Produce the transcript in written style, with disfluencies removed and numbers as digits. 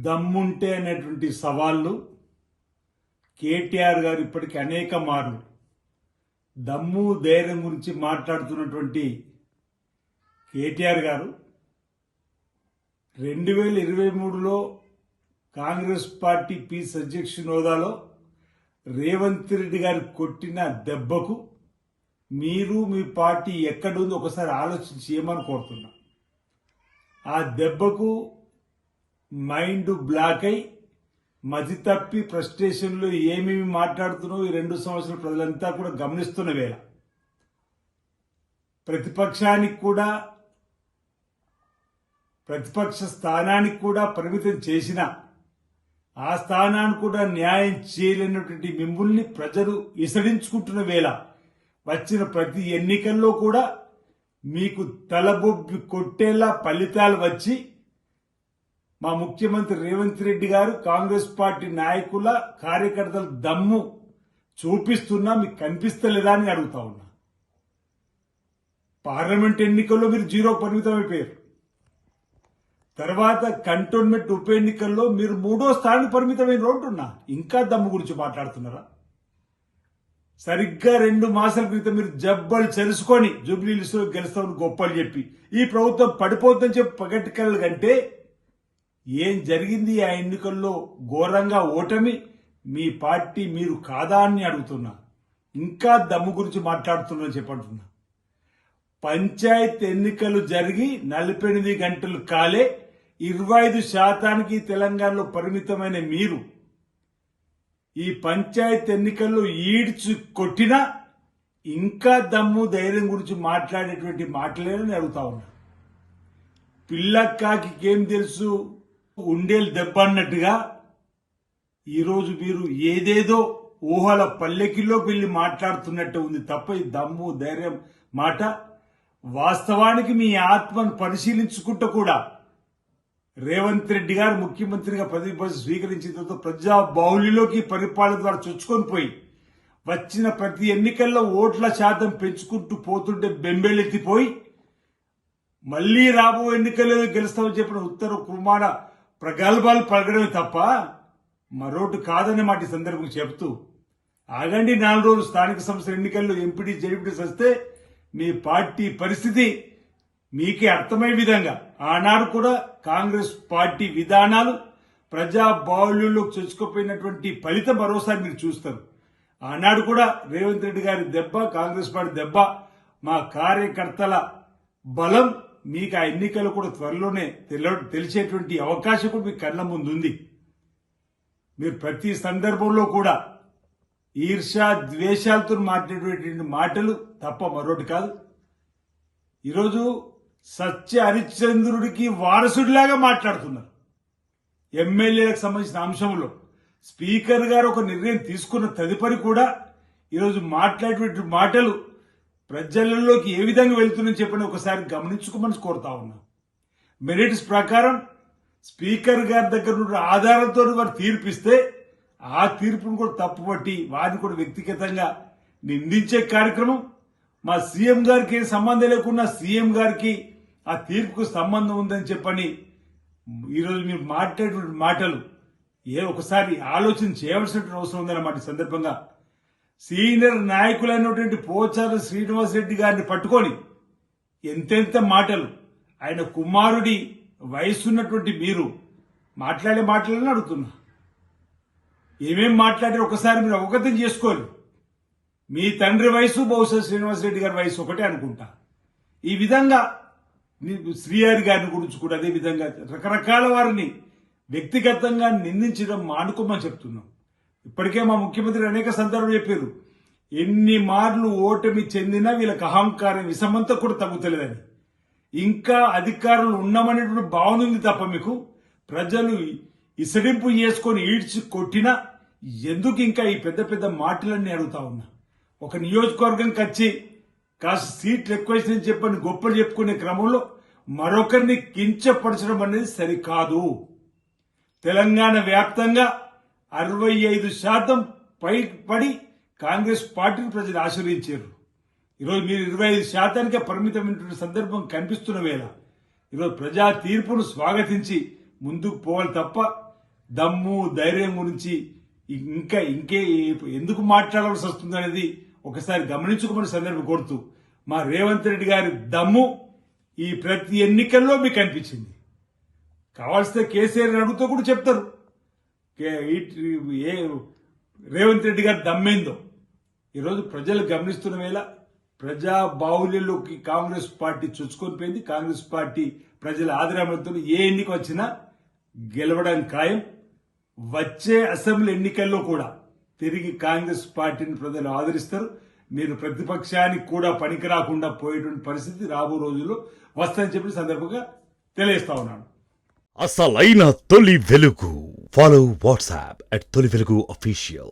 దమ్ముంటే అనేటువంటి సవాళ్ళు కేటీఆర్ గారు ఇప్పటికీ అనేక మార్లు దమ్ము ధైర్యం గురించి మాట్లాడుతున్నటువంటి కేటీఆర్ గారు 2023లో కాంగ్రెస్ పార్టీ పీస్ అధ్యక్షుని హోదాలో రేవంత్ రెడ్డి గారు కొట్టిన దెబ్బకు మీరు మీ పార్టీ ఎక్కడుంది ఒకసారి ఆలోచించి చేయమని కోరుతున్నా. ఆ దెబ్బకు మైండ్ బ్లాక్ అయి మతి తప్పి ఫ్రస్ట్రేషన్లో ఏమేమి మాట్లాడుతున్నావు ఈ 2 సంవత్సరాల ప్రజలంతా కూడా గమనిస్తున్న వేళ ప్రతిపక్ష స్థానానికి కూడా పరిమితం చేసిన ఆ స్థానాన్ని కూడా న్యాయం చేయలేనటువంటి మిమ్మల్ని ప్రజలు ఇసడించుకుంటున్న వేళ వచ్చిన ప్రతి ఎన్నికల్లో కూడా మీకు తలబొబ్బి కొట్టేలా ఫలితాలు వచ్చి మా ముఖ్యమంత్రి రేవంత్ రెడ్డి గారు కాంగ్రెస్ పార్టీ నాయకుల కార్యకర్తల దమ్ము చూపిస్తున్నా మీకు కనిపిస్తలేదా అని అడుగుతా ఉన్నా. పార్లమెంట్ ఎన్నికల్లో మీరు 0 పరిమితం అయిపోయారు. తర్వాత కంటోన్మెంట్ ఉప ఎన్నికల్లో మీరు 3వ స్థానానికి పరిమితమైన రోడ్డున్నా ఇంకా దమ్ము గురించి మాట్లాడుతున్నారా? సరిగ్గా 2 మాసాల క్రితం మీరు జబ్బలు చెరుసుకొని జూబ్లీహిల్స్లో గెలుస్తామని గొప్పలు చెప్పి ఈ ప్రభుత్వం పడిపోతుందని చెప్పి పగటికల కంటే ఏం జరిగింది ఆ ఎన్నికల్లో? ఘోరంగా ఓటమి మీ పార్టీ మీరు కాదా అని అడుగుతున్నా. ఇంకా దమ్ము గురించి మాట్లాడుతున్నా చెప్పంటున్నా. పంచాయత్ ఎన్నికలు జరిగి 48 గంటలు కాలే 25% తెలంగాణలో పరిమితమైన మీరు ఈ పంచాయత్ ఎన్నికల్లో ఈడ్చి కొట్టినా ఇంకా దమ్ము ధైర్యం గురించి మాట్లాడేటువంటి మాటలేనని అడుగుతా ఉన్నా. పిల్లక్కాకి ఏం తెలుసు ఉండేలు దెబ్బ అన్నట్టుగా ఈరోజు మీరు ఏదేదో ఊహల పల్లెకిలోకి వెళ్ళి మాట్లాడుతున్నట్టు ఉంది తప్ప ఈ దమ్ము ధైర్యం మాట వాస్తవానికి మీ ఆత్మను పరిశీలించుకుంటూ కూడా రేవంత్ రెడ్డి గారు ముఖ్యమంత్రిగా పదవి స్వీకరించిన తర్వాత ప్రజా బాహుళ్యంలోకి పరిపాలన ద్వారా చొచ్చుకొని పోయి వచ్చిన ప్రతి ఎన్నికల్లో ఓట్ల శాతం పెంచుకుంటూ పోతుంటే బెంబేలెత్తిపోయి మళ్లీ రాబో ఎన్నికల్లో గెలుస్తామని చెప్పిన ఉత్తర కుమార ప్రగల్భాలు పలకడమే తప్ప మరోటి కాదనే మాట ఈ సందర్భంగా చెబుతూ ఆగండి. 4 రోజులు స్థానిక సంస్థల ఎన్నికల్లో ఎంపీటీ జెడ్పీటీస్ వస్తే మీ పార్టీ పరిస్థితి మీకే అర్థమయ్యే విధంగా ఆనాడు కూడా కాంగ్రెస్ పార్టీ విధానాలు ప్రజా బాహుళ్యంలోకి చొచ్చుకుపోయినటువంటి ఫలితం మరోసారి మీరు చూస్తారు. ఆనాడు కూడా రేవంత్ రెడ్డి గారి దెబ్బ, కాంగ్రెస్ పార్టీ దెబ్బ, మా కార్యకర్తల బలం మీకు ఆ ఎన్నికలు కూడా త్వరలోనే తెలిసేటువంటి అవకాశం కూడా మీకు కళ్ళ ముందు ఉంది. మీరు ప్రతి సందర్భంలో కూడా ఈర్ష్య ద్వేషాలతో మాట్లాడేటువంటి మాటలు తప్ప మరొకటి కాదు. ఈరోజు సత్య హరిశ్చంద్రుడికి వారసుడిలాగా మాట్లాడుతున్నారు. ఎమ్మెల్యేలకు సంబంధించిన అంశంలో స్పీకర్ గారు ఒక నిర్ణయం తీసుకున్న తదుపరి కూడా ఈరోజు మాట్లాడేటువంటి మాటలు ప్రజలలోకి ఏ విధంగా వెళ్తుందని చెప్పని ఒకసారి గమనించుకోమని కోరుతా ఉన్నాం. మెరిట్స్ ప్రకారం స్పీకర్ గారి దగ్గర ఉన్న ఆధారాలతో వారు తీర్పిస్తే ఆ తీర్పును కూడా తప్పుపట్టి వారిని కూడా వ్యక్తిగతంగా నిందించే కార్యక్రమం, మా సీఎం గారికి ఏం సంబంధం లేకుండా సీఎం గారికి ఆ తీర్పుకు సంబంధం ఉందని చెప్పని ఈరోజు మీరు మాట్లాడేటువంటి మాటలు ఒకసారి ఆలోచన చేయవలసినటువంటి అవసరం ఉందన్నమాట. ఈ సందర్భంగా సీనియర్ నాయకులైనటువంటి పోచారం శ్రీనివాసరెడ్డి గారిని పట్టుకొని ఎంతెంత మాటలు, ఆయన కుమారుడి వయసున్నటువంటి మీరు మాట్లాడే మాటలని అడుగుతున్నా. ఏమేం మాట్లాడారు ఒకసారి మీరు అవగతం చేసుకోవాలి. మీ తండ్రి వయసు బహుశా శ్రీనివాసరెడ్డి గారి వయసు ఒకటే అనుకుంటా. ఈ విధంగా శ్రీహరి గారిని గురించి కూడా అదే విధంగా రకరకాల వారిని వ్యక్తిగతంగా నిందించడం మానుకోమని చెప్తున్నాం. ఇప్పటికే మా ముఖ్యమంత్రి అనేక సందర్భాలు చెప్పారు, ఎన్ని మార్లు ఓటమి చెందినా వీళ్ళకి అహంకారం విషమంతా కూడా తగ్గుతలేదని. ఇంకా అధికారులు ఉన్నామనేటువంటి భావన ఉంది తప్ప మీకు ప్రజలు ఇసడింపు చేసుకొని ఈడ్చి కొట్టినా ఎందుకు ఇంకా ఈ పెద్ద పెద్ద మాటలన్నీ అడుగుతా ఉన్నా. ఒక నియోజకవర్గంకి వచ్చి కాస్త సీట్లు ఎక్కువైందని చెప్పని గొప్పలు చెప్పుకునే క్రమంలో మరొకరిని కించపరచడం అనేది సరికాదు. తెలంగాణ వ్యాప్తంగా 65% పైబడి కాంగ్రెస్ పార్టీని ప్రజలు ఆశీర్వదించారు. ఈరోజు మీరు 25%కే పరిమితమైనటువంటి సందర్భం కనిపిస్తున్న వేళ ఈరోజు ప్రజా తీర్పును స్వాగతించి ముందుకు పోవాలి తప్ప దమ్ము ధైర్యం గురించి ఇంకే ఎందుకు మాట్లాడాల్సి వస్తుంది అనేది ఒకసారి గమనించుకోమని సందర్భం కోరుతూ మా రేవంత్ రెడ్డి గారి దమ్ము ఈ ప్రతి ఎన్నికల్లో మీకు కనిపించింది. కావాల్సిన కేసీఆర్ అడుగుతూ కూడా చెప్తారు రేవంత్ రెడ్డి గారి దమ్మేందో. ఈరోజు ప్రజలు గమనిస్తున్న వేళ ప్రజా బాహుల్యంలోకి కాంగ్రెస్ పార్టీ చొచ్చుకొని పోయింది. కాంగ్రెస్ పార్టీ ప్రజల ఆదరణతో ఏ ఎన్నిక వచ్చినా గెలవడం ఖాయం. వచ్చే అసెంబ్లీ ఎన్నికల్లో కూడా తిరిగి కాంగ్రెస్ పార్టీని ప్రజలు ఆదరిస్తారు. మీరు ప్రతిపక్షానికి కూడా పనికి రాకుండా పోయేటువంటి పరిస్థితి రాబో రోజుల్లో వస్తుందని చెప్పిన సందర్భంగా తెలియజేస్తా ఉన్నాను. అసలైన తొలి వెలుగు. ఫాలో వాట్సాప్ @తొలి వెలుగు official.